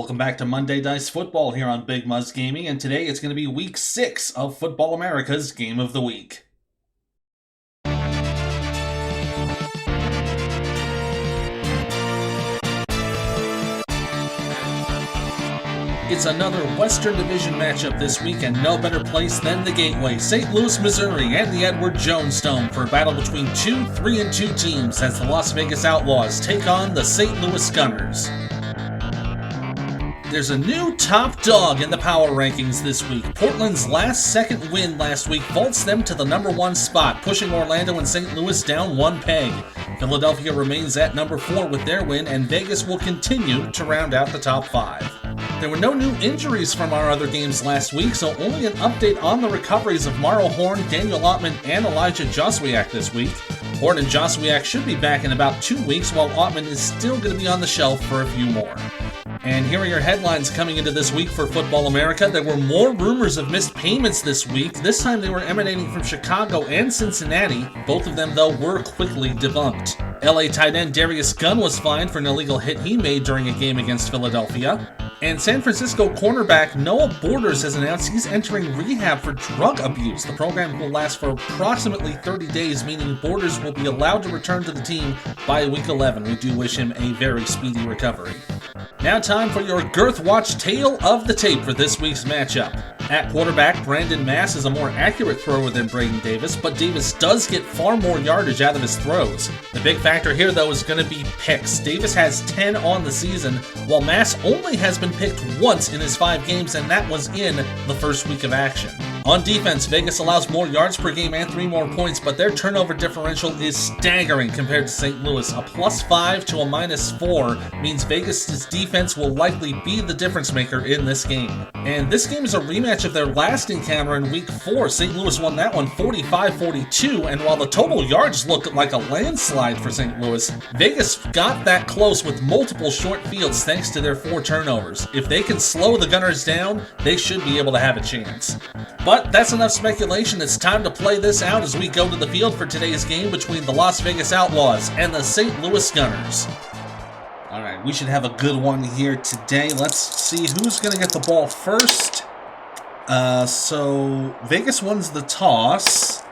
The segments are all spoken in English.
Welcome back to Monday Dice Football here on Big Muzz Gaming, and today it's going to be Week 6 of Football America's Game of the Week. It's another Western Division matchup this week, and no better place than the Gateway, St. Louis, Missouri, and the Edward Jones Dome for a battle between two 3-2 teams as the Las Vegas Outlaws take on the St. Louis Gunners. There's a new top dog in the power rankings this week. Portland's second win last week vaults them to the number 1 spot, pushing Orlando and St. Louis down one peg. Philadelphia remains at number 4 with their win, and Vegas will continue to round out the top 5. There were no new injuries from our other games last week, so only an update on the recoveries of Mauro Horn, Daniel Ottman, and Elijah Joswiak this week. Horn and Joswiak should be back in about 2 weeks, while Ottman is still going to be on the shelf for a few more. And here are your headlines coming into this week for Football America. There were more rumors of missed payments this week. This time they were emanating from Chicago and Cincinnati. Both of them, though, were quickly debunked. LA tight end Darius Gunn was fined for an illegal hit he made during a game against Philadelphia. And San Francisco cornerback Noah Borders has announced he's entering rehab for drug abuse. The program will last for approximately 30 days, meaning Borders will be allowed to return to the team by week 11. We do wish him a very speedy recovery. Now time for your Girth Watch tale of the tape for this week's matchup. At quarterback, Brandon Mass is a more accurate thrower than Braden Davis, but Davis does get far more yardage out of his throws. The big factor here, though, is going to be picks. Davis has 10 on the season, while Mass only has been picked once in his 5 games, and that was in the first week of action. On defense, Vegas allows more yards per game and 3 more points, but their turnover differential is staggering compared to St. Louis. A +5 to a -4 means Vegas' defense will likely be the difference maker in this game. And this game is a rematch of their last encounter in Week 4. St. Louis won that one 45-42, and while the total yards looked like a landslide for St. Louis, Vegas got that close with multiple short fields thanks to their 4 turnovers. If they can slow the Gunners down, they should be able to have a chance. But that's enough speculation. It's time to play this out as we go to the field for today's game between the Las Vegas Outlaws and the St. Louis Gunners. All right, we should have a good one here today. Let's see who's going to get the ball first. So Vegas wins the toss.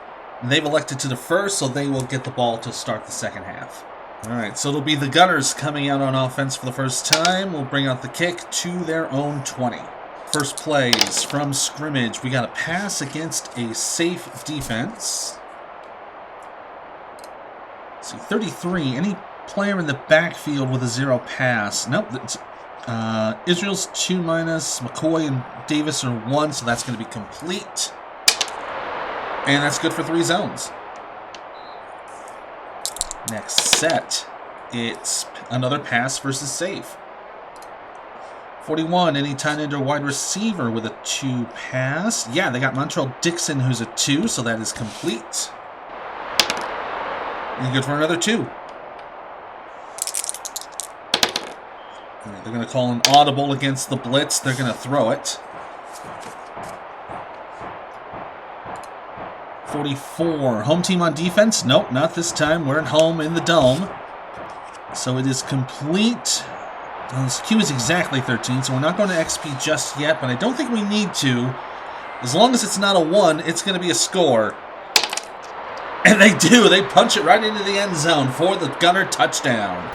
They've elected to defer, so they will get the ball to start the second half. All right, so it'll be the Gunners coming out on offense for the first time. We'll bring out the kick to their own 20. First plays from scrimmage. We got a pass against a safe defense. Let's see, 33. Any player in the backfield with a 0 pass? Nope. Israel's 2-, McCoy and Davis are 1, so that's going to be complete. And that's good for 3 zones. Next set, it's another pass versus safe. 41, any tight end or wide receiver with a 2 pass. Yeah, they got Montrell Dixon, who's a 2, so that is complete. And good for another 2. All right, they're going to call an audible against the blitz. They're going to throw it. 44, home team on defense? Nope, not this time. We're at home in the dome. So it is complete. Well, this Q is exactly 13, so we're not going to XP just yet, but I don't think we need to. As long as it's not a 1, it's going to be a score. And they do. They punch it right into the end zone for the Gunner touchdown.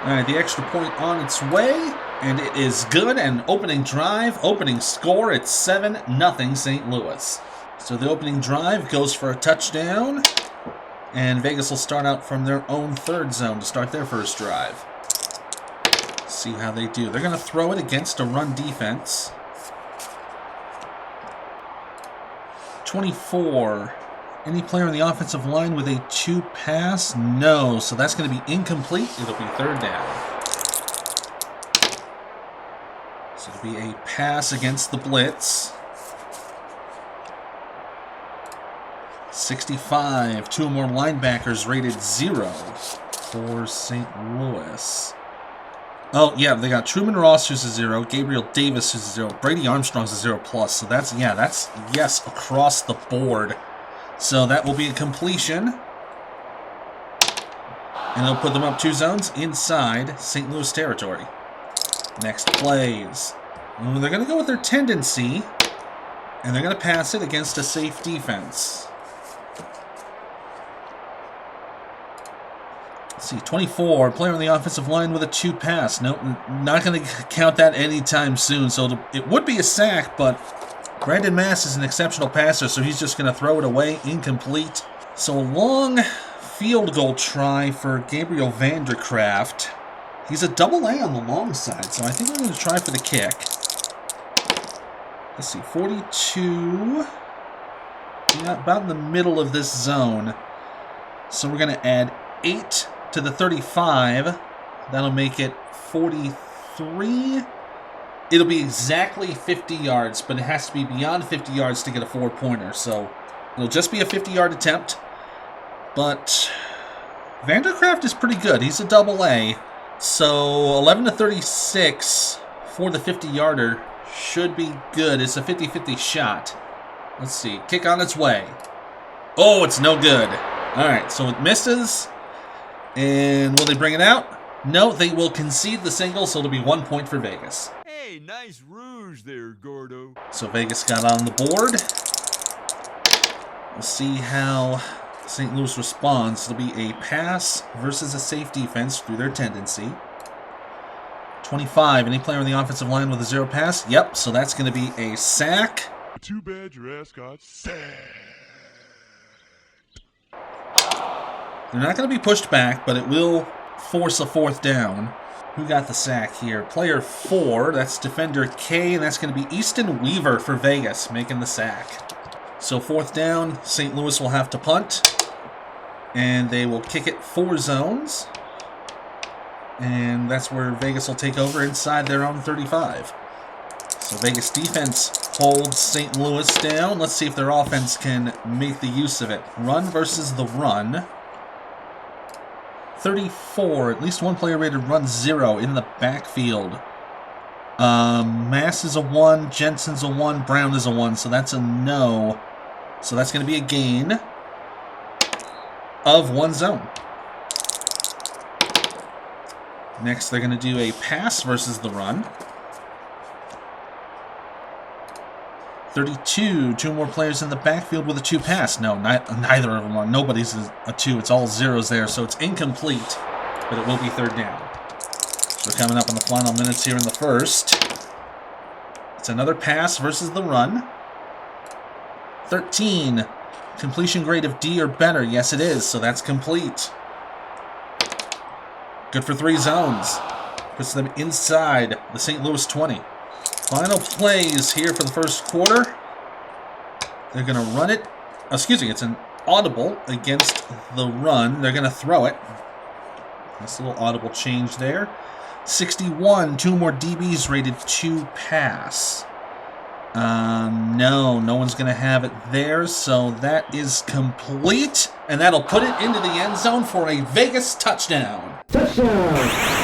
All right, the extra point on its way, and it is good. And opening drive, opening score, it's 7-0 St. Louis. So the opening drive goes for a touchdown, and Vegas will start out from their own 3rd zone to start their first drive. See how they do. They're going to throw it against a run defense. 24. Any player on the offensive line with a 2 pass? No, so that's going to be incomplete. It'll be 3rd down. So it'll be a pass against the blitz. 65, 2 more linebackers rated 0 for St. Louis. Oh, yeah, they got Truman Ross, who's a 0, Gabriel Davis, who's a 0, Brady Armstrong's a 0+, so that's yes, across the board. So that will be a completion. And they'll put them up 2 zones inside St. Louis territory. Next plays. They're going to go with their tendency, and they're going to pass it against a safe defense. Let's see, 24, player on the offensive line with a 2 pass. Nope, not going to count that anytime soon. So it would be a sack, but Brandon Mass is an exceptional passer, so he's just going to throw it away, incomplete. So a long field goal try for Gabriel Vandercraft. He's a double-A on the long side, so I think we're going to try for the kick. Let's see, 42. Yeah, about in the middle of this zone. So we're going to add 8 to the 35. That'll make it 43. It'll be exactly 50 yards, but it has to be beyond 50 yards to get a 4-pointer. So it'll just be a 50-yard attempt. But Vandercraft is pretty good. He's a double-A. So 11 to 36 for the 50-yarder should be good. It's a 50-50 shot. Let's see. Kick on its way. Oh, it's no good. All right, so it misses. And will they bring it out? No, they will concede the single, so it'll be 1 point for Vegas. Hey, nice rouge there, Gordo. So Vegas got on the board. We'll see how St. Louis responds. It'll be a pass versus a safe defense through their tendency. 25, any player on the offensive line with a 0 pass? Yep, so that's going to be a sack. Too bad your ass got sacked. They're not going to be pushed back, but it will force a 4th down. Who got the sack here? Player 4, that's defender K, and that's going to be Easton Weaver for Vegas making the sack. So 4th down, St. Louis will have to punt. And they will kick it 4 zones. And that's where Vegas will take over inside their own 35. So Vegas defense holds St. Louis down. Let's see if their offense can make the use of it. Run versus the run. 34, at least one player rated run 0 in the backfield. Mass is a 1, Jensen's a 1, Brown is a 1, so that's a no. So that's going to be a gain of 1 zone. Next, they're going to do a pass versus the run. 32, 2 more players in the backfield with a 2 pass. No, neither of them are. Nobody's a 2. It's all zeros there, so it's incomplete, but it will be 3rd down. So coming up in the final minutes here in the first. It's another pass versus the run. 13, completion grade of D or better. Yes, it is, so that's complete. Good for 3 zones. Puts them inside the St. Louis 20. Final plays here for the first quarter. They're going to run it. Excuse me, it's an audible against the run. They're going to throw it. Nice little audible change there. 61, 2 more DBs rated 2 pass. No one's going to have it there, so that is complete. And that'll put it into the end zone for a Vegas touchdown. Touchdown!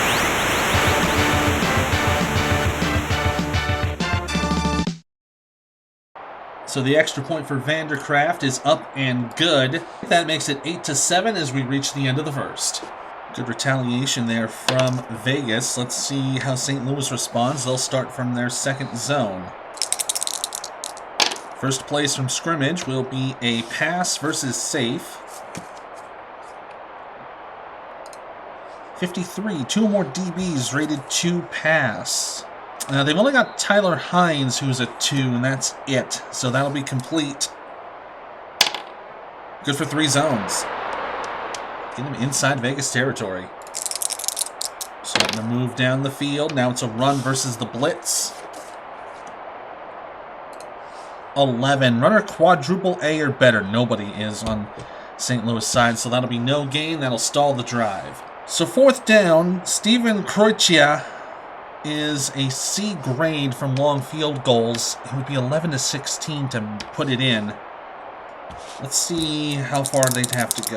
So the extra point for Vandercraft is up and good. That makes it 8-7 as we reach the end of the first. Good retaliation there from Vegas. Let's see how St. Louis responds. They'll start from their 2nd zone. First plays from scrimmage will be a pass versus safe. 53, 2 more DBs rated 2 pass. They've only got Tyler Hines, who's a 2, and that's it. So that'll be complete. Good for 3 zones. Get him inside Vegas territory. Starting to move down the field. Now it's a run versus the blitz. 11. Runner quadruple A or better. Nobody is on St. Louis side, so that'll be no gain. That'll stall the drive. So 4th down, Steven Kroitia is a C grade from long field goals. It would be 11-16 to put it in. Let's see how far they'd have to go.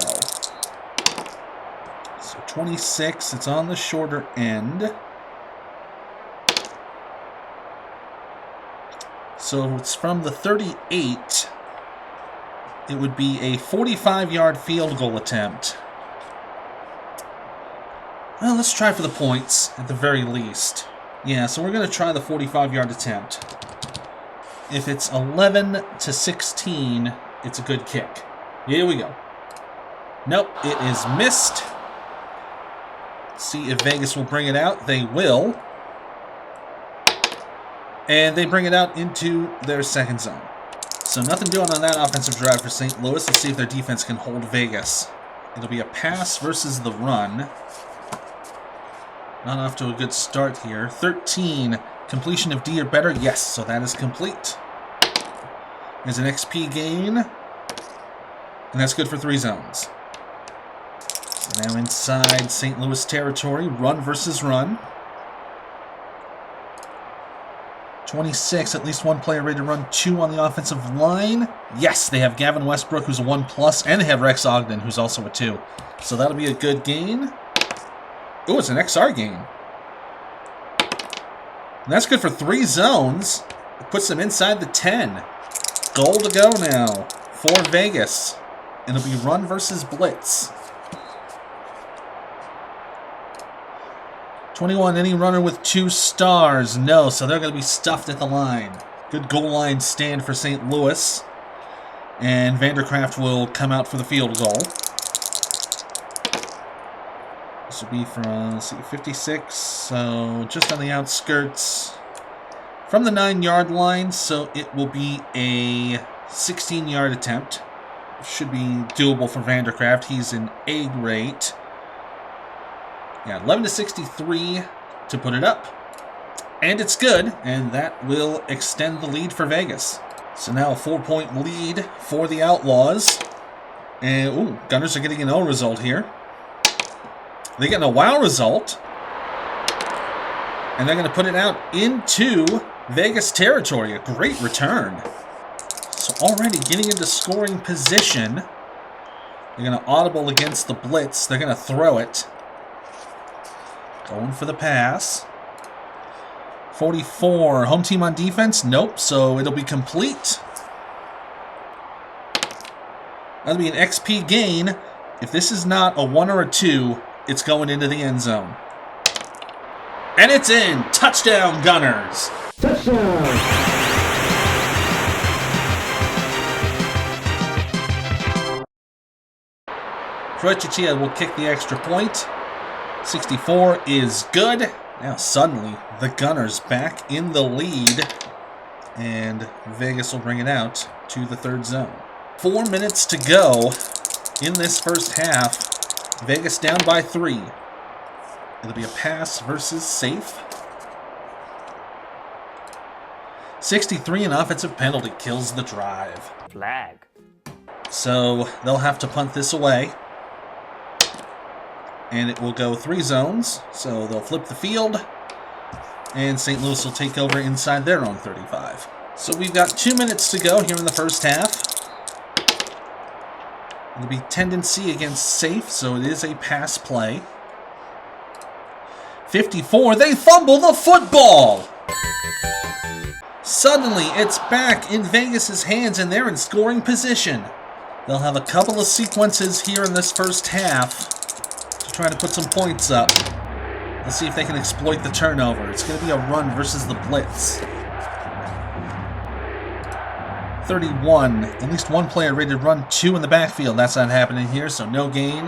So 26, it's on the shorter end. So it's from the 38. It would be a 45-yard field goal attempt. Well, let's try for the points, at the very least. Yeah, so we're going to try the 45-yard attempt. If it's 11 to 16, it's a good kick. Here we go. Nope, it is missed. See if Vegas will bring it out. They will. And they bring it out into their second zone. So nothing doing on that offensive drive for St. Louis. Let's see if their defense can hold Vegas. It'll be a pass versus the run. Not off to a good start here. 13. Completion of D or better. Yes, so that is complete. There's an XP gain. And that's good for 3 zones. So now inside St. Louis territory. Run versus run. 26, at least one player ready to run 2 on the offensive line. Yes, they have Gavin Westbrook, who's a 1+, and they have Rex Ogden, who's also a 2. So that'll be a good gain. Ooh, it's an XR gain. And that's good for 3 zones. It puts them inside the 10. Goal to go now for Vegas. It'll be run versus blitz. 21, any runner with 2 stars? No, so they're going to be stuffed at the line. Good goal line stand for St. Louis. And Vandercraft will come out for the field goal. This will be from, let's see, 56, so just on the outskirts. From the 9-yard line, so it will be a 16-yard attempt. Should be doable for Vandercraft. He's an A rate. Yeah, 11 to 63 to put it up. And it's good, and that will extend the lead for Vegas. So now a 4-point lead for the Outlaws. And, ooh, Gunners are getting an O result here. They're getting a wow result. And they're going to put it out into Vegas territory. A great return. So already getting into scoring position. They're going to audible against the blitz. They're going to throw it. Going for the pass. 44. Home team on defense? Nope. So it'll be complete. That'll be an XP gain. If this is not a 1 or a 2, it's going into the end zone. And it's in. Touchdown, Gunners. Touchdown. Troy Chichilla will kick the extra point. 64 is good. Now suddenly the Gunners back in the lead. And Vegas will bring it out to the 3rd zone. 4 minutes to go in this first half. Vegas down by 3. It'll be a pass versus safe. 63, an offensive penalty kills the drive. Flag. So they'll have to punt this away. And it will go 3 zones. So they'll flip the field. And St. Louis will take over inside their own 35. So we've got 2 minutes to go here in the first half. It'll be tendency against safe, so it is a pass play. 54, they fumble the football! Suddenly, it's back in Vegas' hands, and they're in scoring position. They'll have a couple of sequences here in this first half to try to put some points up. Let's see if they can exploit the turnover. It's going to be a run versus the blitz. 31. At least one player ready to run 2 in the backfield. That's not happening here, so no gain.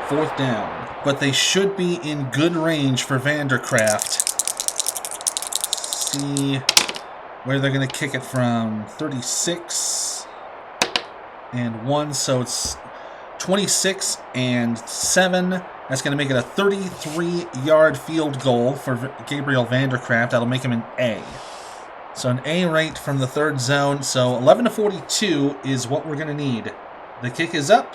4th down. But they should be in good range for Vandercraft. See where they're going to kick it from. 36 and 1, so it's 26 and 7. That's going to make it a 33-yard field goal for Gabriel Vandercraft. That'll make him an A. So an A rate from the 3rd zone. So 11 to 42 is what we're going to need. The kick is up.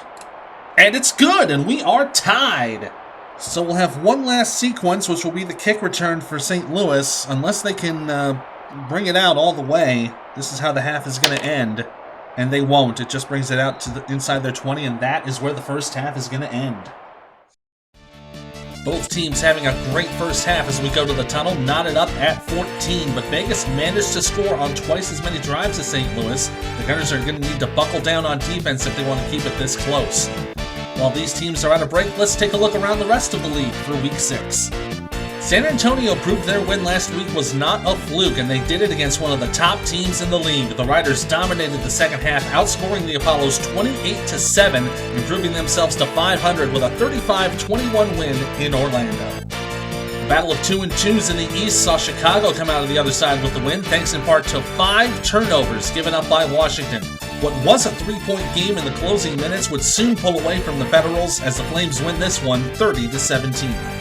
And it's good, and we are tied. So we'll have one last sequence, which will be the kick return for St. Louis. Unless they can bring it out all the way, this is how the half is going to end. And they won't. It just brings it out to inside their 20, and that is where the first half is going to end. Both teams having a great first half as we go to the tunnel, knotted up at 14, but Vegas managed to score on twice as many drives as St. Louis. The Gunners are going to need to buckle down on defense if they want to keep it this close. While these teams are on a break, let's take a look around the rest of the league for Week 6. San Antonio proved their win last week was not a fluke, and they did it against one of the top teams in the league. The Riders dominated the second half, outscoring the Apollos 28-7, improving themselves to 500 with a 35-21 win in Orlando. The battle of 2-2s in the East saw Chicago come out of the other side with the win, thanks in part to 5 turnovers given up by Washington. What was a 3-point game in the closing minutes would soon pull away from the Federals as the Flames win this one 30-17.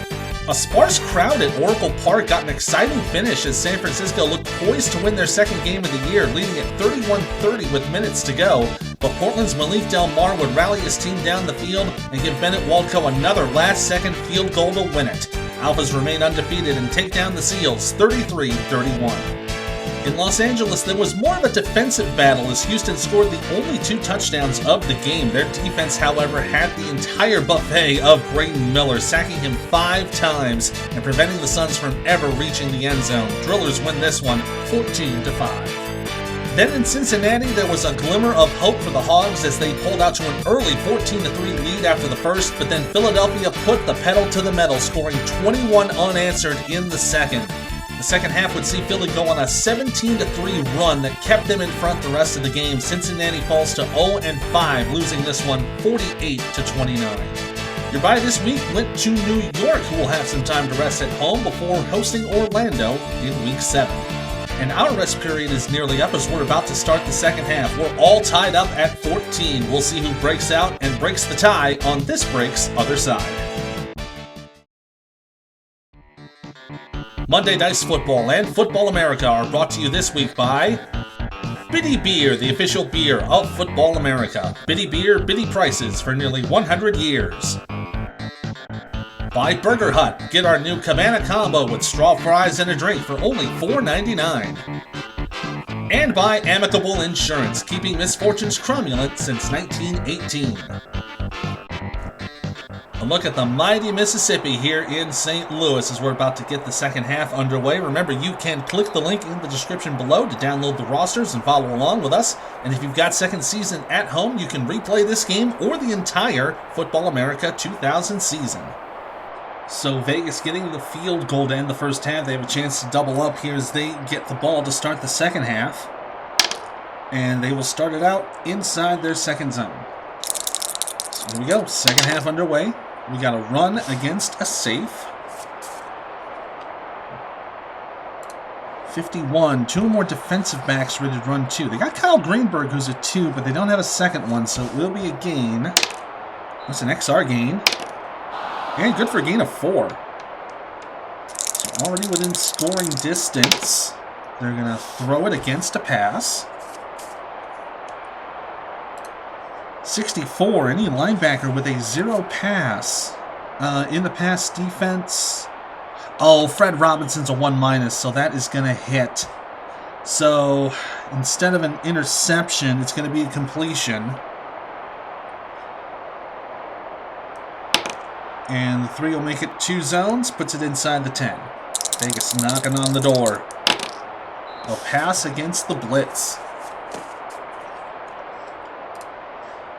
A sparse crowd at Oracle Park got an exciting finish as San Francisco looked poised to win their second game of the year, leading at 31-30 with minutes to go. But Portland's Malik Del Mar would rally his team down the field and give Bennett Waldko another last-second field goal to win it. Alphas remain undefeated and take down the Seals 33-31. In Los Angeles, there was more of a defensive battle as Houston scored the only 2 touchdowns of the game. Their defense, however, had the entire buffet of Brayton Miller, sacking him 5 times and preventing the Suns from ever reaching the end zone. Drillers win this one 14-5. Then in Cincinnati, there was a glimmer of hope for the Hogs as they pulled out to an early 14-3 lead after the first, but then Philadelphia put the pedal to the metal, scoring 21 unanswered in the second. The second half would see Philly go on a 17-3 run that kept them in front the rest of the game. Cincinnati falls to 0-5, losing this one 48-29. Your bye this week went to New York, who will have some time to rest at home before hosting Orlando in Week 7. And our rest period is nearly up as we're about to start the second half. We're all tied up at 14. We'll see who breaks out and breaks the tie on this break's other side. Monday Dice Football and Football America are brought to you this week by Biddy Beer, the official beer of Football America. Biddy Beer, Biddy prices for nearly 100 years. By Burger Hut, get our new Cabana Combo with straw fries and a drink for only $4.99. And by Amicable Insurance, keeping misfortunes cromulent since 1918. A look at the mighty Mississippi here in St. Louis as we're about to get the second half underway. Remember, you can click the link in the description below to download the rosters and follow along with us. And if you've got second season at home, you can replay this game or the entire Football America 2000 season. So Vegas getting the field goal to end the first half. They have a chance to double up here as they get the ball to start the second half. And they will start it out inside their second zone. So here we go, second half underway. We got a run against a safe. 51. 2 more defensive backs ready to run 2. They got Kyle Greenberg, who's a 2, but they don't have a second one, so it will be a gain. That's an XR gain. And good for a gain of 4. So already within scoring distance. They're going to throw it against a pass. 64, any linebacker with a 0 pass in the pass defense. Oh, Fred Robinson's a 1-, so that is going to hit. So instead of an interception, it's going to be a completion. And the 3 will make it 2 zones, puts it inside the 10. Vegas knocking on the door. A pass against the blitz.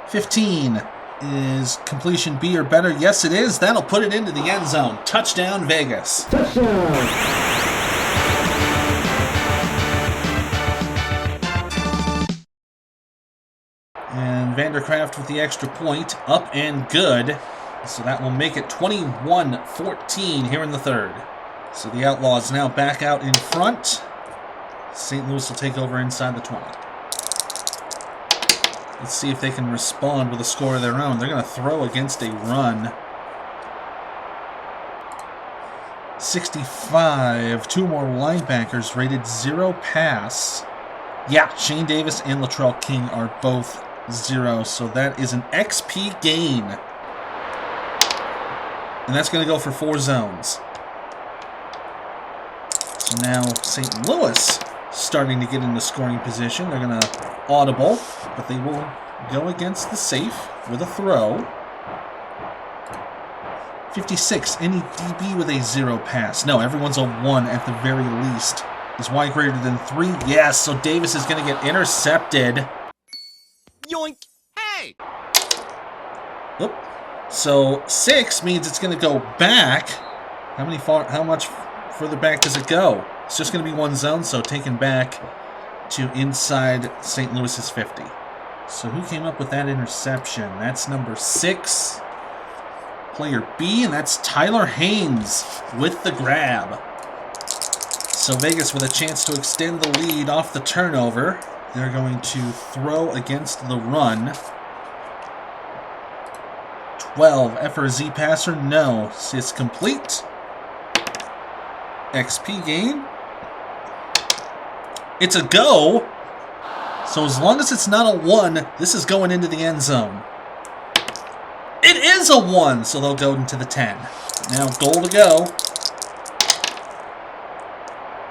15 is completion B or better. Yes, it is. That'll put it into the end zone. Touchdown, Vegas. Touchdown. And Vandercraft with the extra point. Up and good. So that will make it 21-14 here in the third. So the Outlaws now back out in front. St. Louis will take over inside the 20. Let's see if they can respond with a score of their own. They're going to throw against a run. 65. 2 more linebackers rated 0 pass. Yeah, Shane Davis and Latrell King are both 0. So that is an XP gain. And that's going to go for 4 zones. So now St. Louis starting to get into scoring position. They're going to audible, but they will go against the safe with a throw. 56, any DB with a 0 pass. No, everyone's a 1 at the very least. Is Y greater than 3? Yes, so Davis is going to get intercepted. Yoink! Hey! Oop. So 6 means it's going to go back. How much further back does it go? It's just going to be one zone, so taken back to inside St. Louis's 50. So who came up with that interception? That's number 6, player B, and that's Tyler Haynes with the grab. So Vegas with a chance to extend the lead off the turnover. They're going to throw against the run. 12, F or Z passer, no. It's complete. XP gain. It's a go. So as long as it's not a 1, this is going into the end zone. It is a 1, so they'll go into the 10. Now goal to go.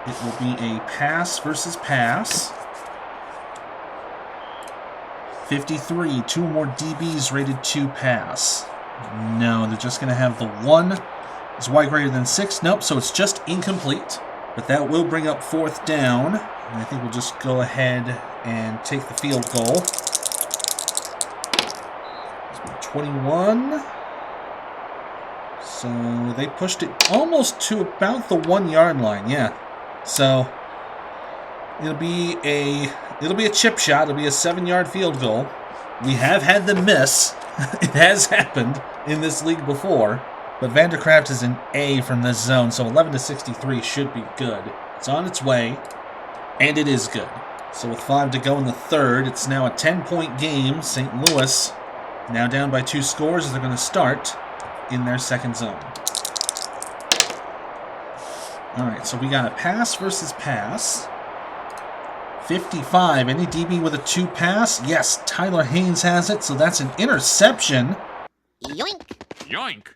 It will be a pass versus pass. 53, 2 more DBs rated to pass. No, they're just going to have the 1. Is Y greater than 6? Nope, so it's just incomplete. But that will bring up 4th down. And I think we'll just go ahead and take the field goal. 21. So they pushed it almost to about the 1-yard line, yeah. So it'll be a chip shot. It'll be a 7-yard field goal. We have had them miss. It has happened in this league before. But Vandercraft is an A from this zone, so 11-63 should be good. It's on its way, and it is good. So with 5 to go in the third, it's now a 10-point game. St. Louis now down by 2 scores. They're going to start in their second zone. All right, so we got a pass versus pass. 55, any DB with a 2 pass? Yes, Tyler Haynes has it, so that's an interception. Yoink! Yoink!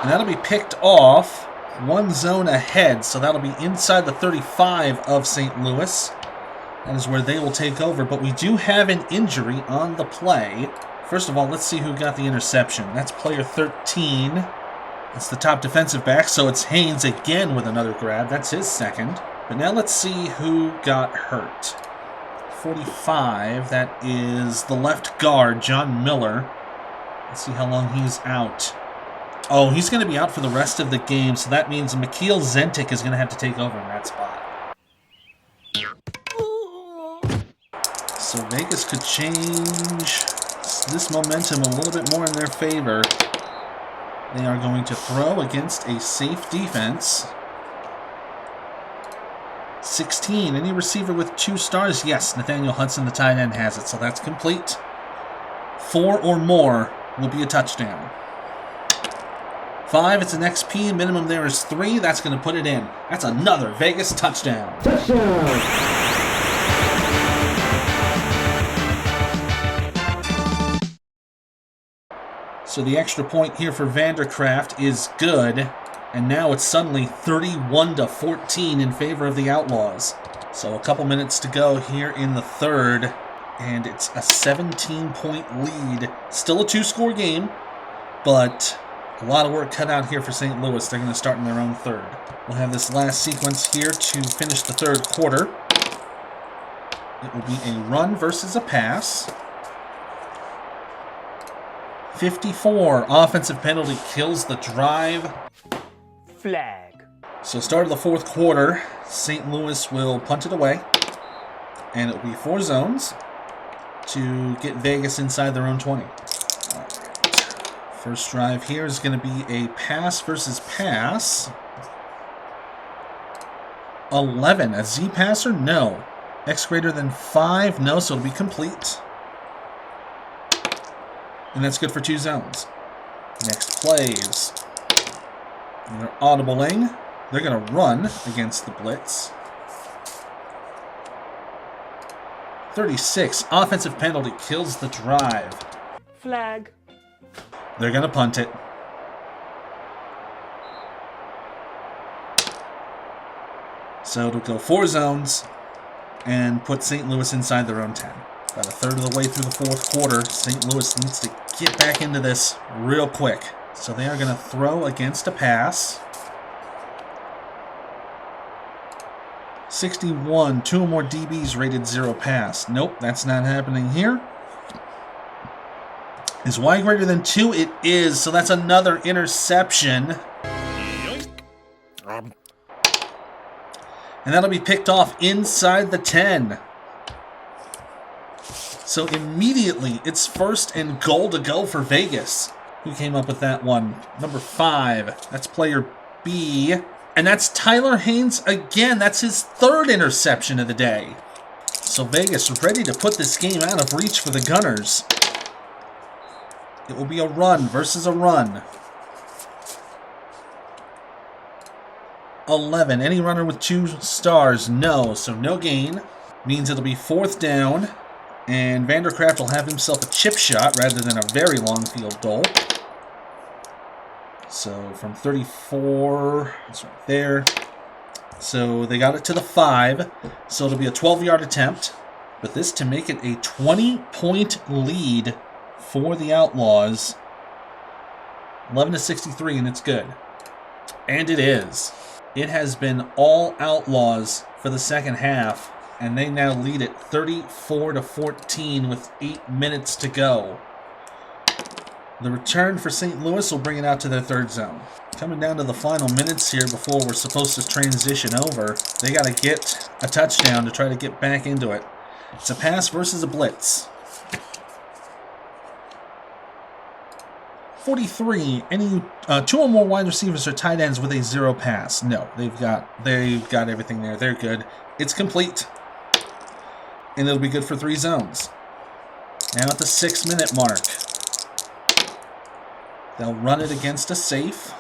And that'll be picked off 1 zone ahead, so that'll be inside the 35 of St. Louis. That is where they will take over, but we do have an injury on the play. First of all, let's see who got the interception. That's player 13. It's the top defensive back, so it's Haynes again with another grab. That's his second. But now let's see who got hurt. 45, that is the left guard, John Miller. Let's see how long he's out. Oh, he's going to be out for the rest of the game, so that means Mikhail Zentik is going to have to take over in that spot. So Vegas could change this momentum a little bit more in their favor. They are going to throw against a safe defense. 16, any receiver with 2 stars? Yes, Nathaniel Hudson, the tight end, has it, so that's complete. 4 or more will be a touchdown. 5, it's an XP, minimum there is 3, that's going to put it in. That's another Vegas touchdown. So the extra point here for Vandercraft is good. And now it's suddenly 31-14 in favor of the Outlaws. So a couple minutes to go here in the third. And it's a 17-point lead. Still a 2-score game, but a lot of work cut out here for St. Louis. They're going to start in their own third. We'll have this last sequence here to finish the third quarter. It will be a run versus a pass. 54, offensive penalty kills the drive. Flag. So start of the fourth quarter, St. Louis will punt it away. And it will be 4 zones to get Vegas inside their own 20. All right. First drive here is going to be a pass versus pass. 11, a Z passer? No. X greater than 5? No, so it'll be complete. And that's good for 2 zones. Next plays. And they're audibling. They're going to run against the blitz. 36. Offensive penalty kills the drive. Flag. They're going to punt it. So it'll go 4 zones and put St. Louis inside their own 10. About a third of the way through the fourth quarter, St. Louis needs to get back into this real quick. So they are going to throw against a pass. 61, 2 more DBs rated 0 pass. Nope, that's not happening here. Is Y greater than 2? It is, so that's another interception. And that'll be picked off inside the 10. So immediately, it's 1st and goal to go for Vegas. Who came up with that one? Number 5. That's player B. And that's Tyler Haynes again. That's his 3rd interception of the day. So Vegas ready to put this game out of reach for the Gunners. It will be a run versus a run. 11. Any runner with 2 stars? No. So no gain. Means it'll be 4th down. And Vandercraft will have himself a chip shot rather than a very long field goal. So from 34, that's right there. So they got it to the 5. So it'll be a 12-yard attempt. But this to make it a 20-point lead for the Outlaws. 11-63, and it's good. And it is. It has been all Outlaws for the second half, and they now lead it 34-14 with 8 minutes to go. The return for St. Louis will bring it out to their 3rd zone. Coming down to the final minutes here before we're supposed to transition over. They got to get a touchdown to try to get back into it. It's a pass versus a blitz. 43. Any 2 or more wide receivers or tight ends with a 0 pass? No, they've got everything there. They're good. It's complete, and it'll be good for 3 zones. Now at the 6-minute mark, they'll run it against a safe.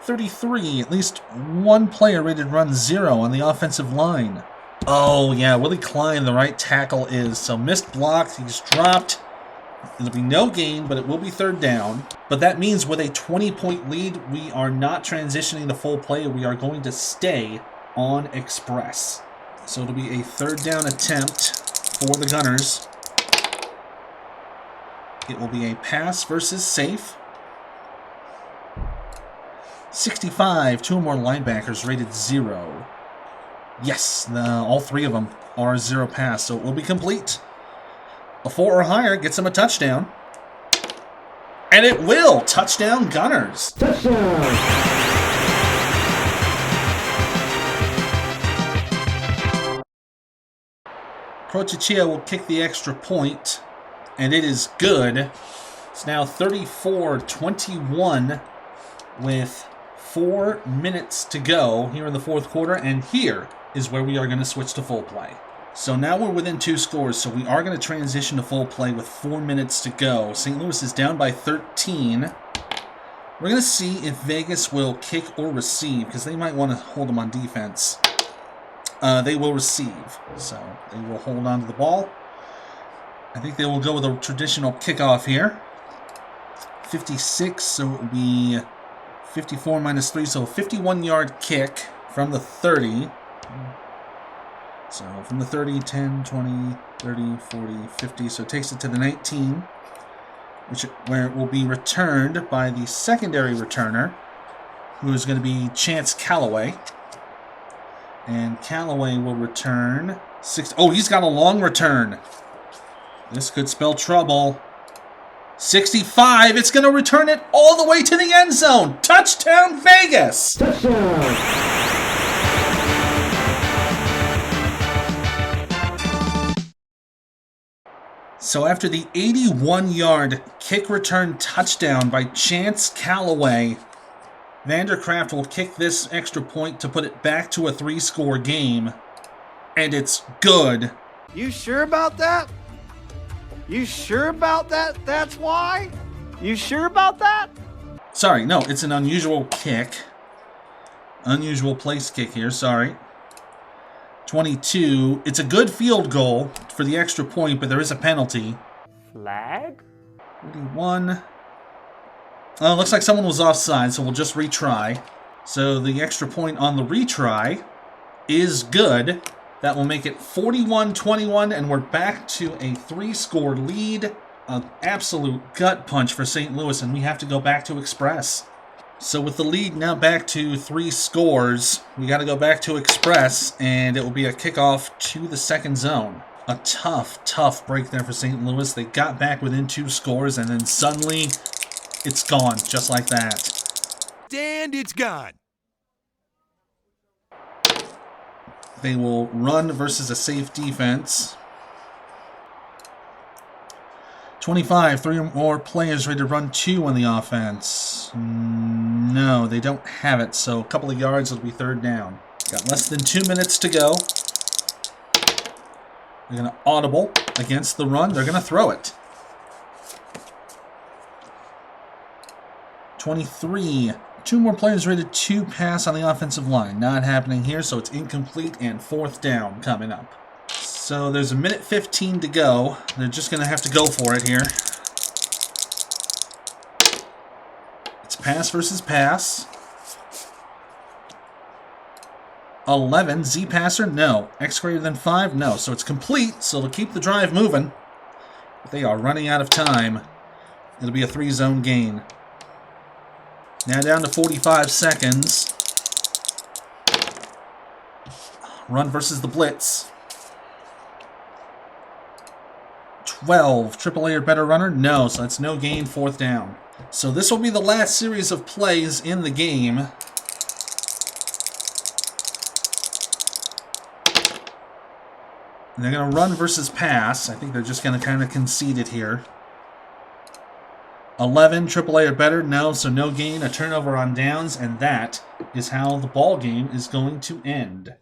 33. At least one player rated run 0 on the offensive line. Oh, yeah, Willie Klein, the right tackle, is. So missed block, he's dropped. It'll be no gain, but it will be 3rd down. But that means with a 20-point lead, we are not transitioning to full play. We are going to stay on Express. So it'll be a 3rd down attempt for the Gunners. It will be a pass versus safe. 65, 2 or more linebackers rated 0. Yes, all 3 of them are 0 pass, so it will be complete. A 4 or higher gets them a touchdown. And it will! Touchdown Gunners! Touchdown! Prochachia will kick the extra point, and it is good. It's now 34-21 with 4 minutes to go here in the 4th quarter, and here is where we are going to switch to full play. So now we're within 2 scores, so we are going to transition to full play with 4 minutes to go. St. Louis is down by 13. We're going to see if Vegas will kick or receive, because they might want to hold them on defense. They will receive, so they will hold on to the ball. I think they will go with a traditional kickoff here. 56, so it will be 54 minus 3, so a 51-yard kick from the 30. So from the 30, 10, 20, 30, 40, 50, so it takes it to the 19, where it will be returned by the secondary returner, who is going to be Chance Callaway. And Callaway will return 6. Oh, he's got a long return. This could spell trouble. 65. It's going to return it all the way to the end zone. Touchdown, Vegas! Touchdown! So after the 81-yard kick return touchdown by Chance Callaway, Vandercraft will kick this extra point to put it back to a 3-score game. And it's good. You sure about that? You sure about that? That's why? You sure about that? Sorry, no, it's an unusual kick. Unusual place kick here, sorry. 22. It's a good field goal for the extra point, but there is a penalty. Flag? 41. Looks like someone was offside, so we'll just retry. So the extra point on the retry is good. That will make it 41-21, and we're back to a 3-score lead. An absolute gut punch for St. Louis, and we have to go back to Express. So with the lead now back to 3 scores, we got to go back to Express, and it will be a kickoff to the 2nd zone. A tough break there for St. Louis. They got back within 2 scores, and then suddenly it's gone, just like that. And it's gone. They will run versus a safe defense. 25, 3 or more players ready to run 2 on the offense. No, they don't have it, so a couple of yards, it'll be 3rd down. Got less than 2 minutes to go. They're going to audible against the run. They're going to throw it. 23. 2 more players ready to pass on the offensive line. Not happening here, so it's incomplete and 4th down coming up. So there's a minute 15 to go. They're just going to have to go for it here. It's pass versus pass. 11, Z passer, no. X greater than 5, no. So it's complete, so it'll keep the drive moving. But they are running out of time. It'll be a 3-zone gain. Now down to 45 seconds. Run versus the blitz. 12, AAA or better runner, no. So that's no gain, 4th down. So this will be the last series of plays in the game. And they're going to run versus pass. I think they're just going to kind of concede it here. 11, AAA or better, no, so no gain, a turnover on downs, and that is how the ball game is going to end.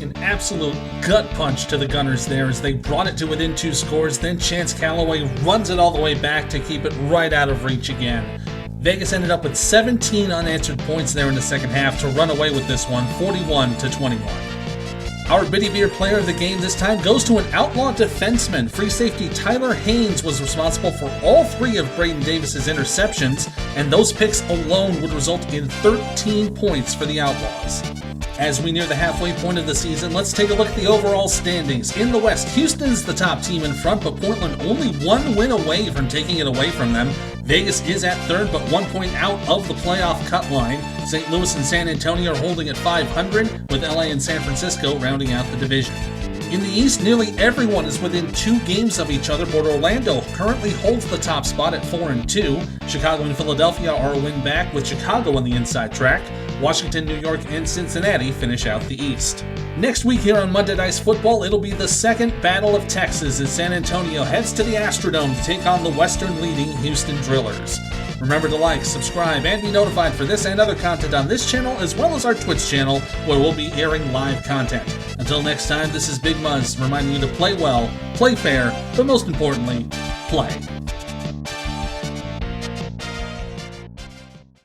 An absolute gut punch to the Gunners there as they brought it to within 2 scores, then Chance Callaway runs it all the way back to keep it right out of reach again. Vegas ended up with 17 unanswered points there in the second half to run away with this one, 41-21. Our Biddy Beer player of the game this time goes to an outlaw defenseman. Free safety Tyler Haynes was responsible for all 3 of Braden Davis's interceptions, and those picks alone would result in 13 points for the Outlaws. As we near the halfway point of the season, let's take a look at the overall standings. In the West, Houston's the top team in front, but Portland only 1 win away from taking it away from them. Vegas is at 3rd, but 1 point out of the playoff cut line. St. Louis and San Antonio are holding at 500, with LA and San Francisco rounding out the division. In the East, nearly everyone is within 2 games of each other, but Orlando currently holds the top spot at 4-2. Chicago and Philadelphia are a win back, with Chicago on the inside track. Washington, New York, and Cincinnati finish out the East. Next week here on Monday Night Football, it'll be the 2nd Battle of Texas as San Antonio heads to the Astrodome to take on the Western-leading Houston Drillers. Remember to like, subscribe, and be notified for this and other content on this channel, as well as our Twitch channel, where we'll be airing live content. Until next time, this is Big Muzz reminding you to play well, play fair, but most importantly, play.